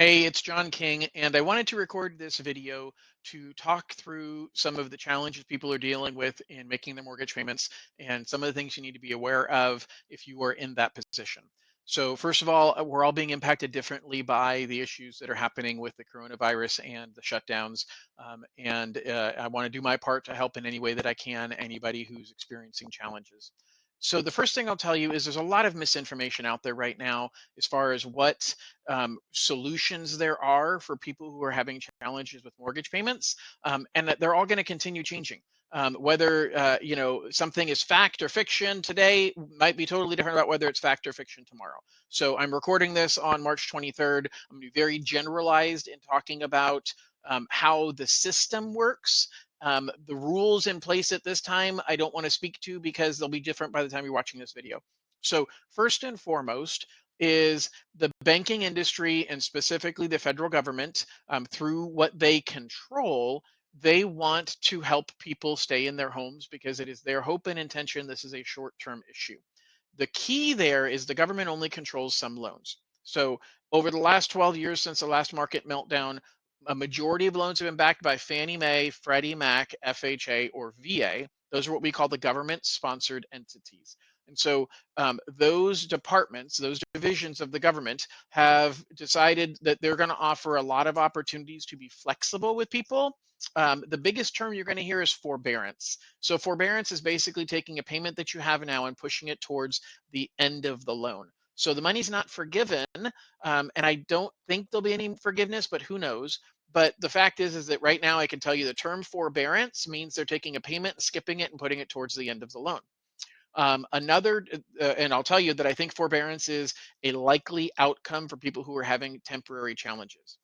Hey, it's John King, and I wanted to record this video to talk through some of the challenges people are dealing with in making their mortgage payments and some of the things you need to be aware of if you are in that position. So, first of all, we're all being impacted differently by the issues that are happening with the coronavirus and the shutdowns. And I want to do my part to help in any way that I can anybody who's experiencing challenges. So, the first thing I'll tell you is there's a lot of misinformation out there right now as far as what solutions there are for people who are having challenges with mortgage payments, and that they're all going to continue changing. Whether something is fact or fiction today might be totally different about whether it's fact or fiction tomorrow. So I'm recording this on March 23rd. I'm going to be very generalized in talking about how the system works. The rules in place at this time, I don't want to speak to because they'll be different by the time you're watching this video. So first and foremost, is the banking industry and specifically the federal government, through what they control, they want to help people stay in their homes because it is their hope and intention this is a short-term issue. The key there is the government only controls some loans. So over the last 12 years since the last market meltdown, a majority of loans have been backed by Fannie Mae, Freddie Mac, FHA, or VA. Those are what we call the government-sponsored entities. And so those departments, those divisions of the government have decided that they're going to offer a lot of opportunities to be flexible with people. The biggest term you're going to hear is forbearance. So forbearance is basically taking a payment that you have now and pushing it towards the end of the loan. So the money's not forgiven, and I don't think there'll be any forgiveness, but who knows? But the fact is that right now I can tell you the term forbearance means they're taking a payment, skipping it, and putting it towards the end of the loan. And I'll tell you that I think forbearance is a likely outcome for people who are having temporary challenges.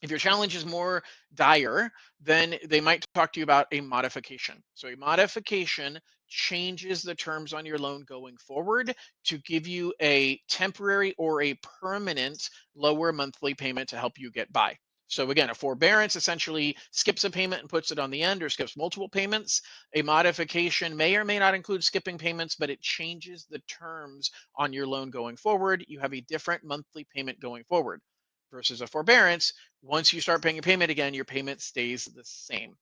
If your challenge is more dire, then they might talk to you about a modification. So a modification changes the terms on your loan going forward to give you a temporary or a permanent lower monthly payment to help you get by. So again, a forbearance essentially skips a payment and puts it on the end or skips multiple payments. A modification may or may not include skipping payments, but it changes the terms on your loan going forward. You have a different monthly payment going forward versus a forbearance. Once you start paying a payment again, your payment stays the same.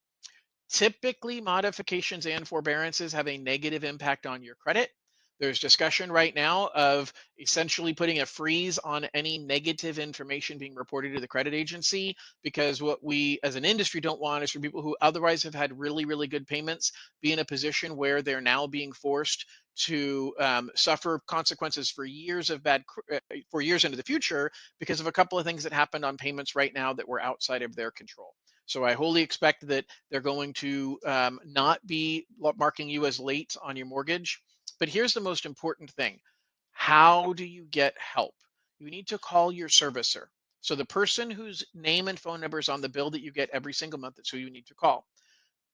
Typically, modifications and forbearances have a negative impact on your credit. There's discussion right now of essentially putting a freeze on any negative information being reported to the credit agency, because what we as an industry don't want is for people who otherwise have had really, really good payments be in a position where they're now being forced to suffer consequences for years of for years into the future because of a couple of things that happened on payments right now that were outside of their control. So I wholly expect that they're going to not be marking you as late on your mortgage. But here's the most important thing. How do you get help? You need to call your servicer. So the person whose name and phone number is on the bill that you get every single month, that's who you need to call.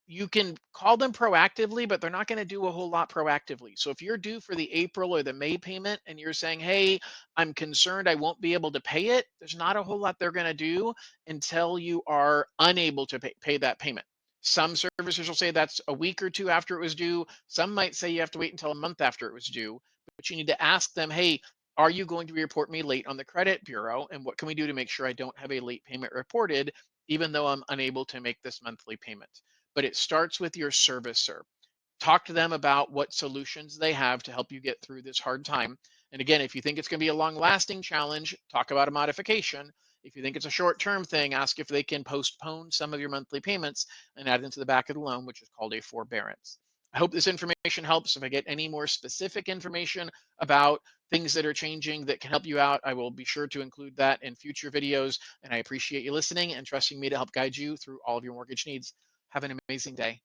You can call them proactively, but they're not going to do a whole lot proactively. So if you're due for the April or the May payment and you're saying, hey, I'm concerned I won't be able to pay it, there's not a whole lot they're going to do until you are unable to pay that payment. Some servicers will say that's a week or two after it was due. Some might say you have to wait until a month after it was due, but you need to ask them, hey, are you going to report me late on the credit bureau? And what can we do to make sure I don't have a late payment reported, even though I'm unable to make this monthly payment? But it starts with your servicer. Talk to them about what solutions they have to help you get through this hard time. And again, if you think it's going to be a long lasting challenge, talk about a modification. If you think it's a short term thing, ask if they can postpone some of your monthly payments and add into the back of the loan, which is called a forbearance. I hope this information helps. If I get any more specific information about things that are changing that can help you out, I will be sure to include that in future videos. And I appreciate you listening and trusting me to help guide you through all of your mortgage needs. Have an amazing day.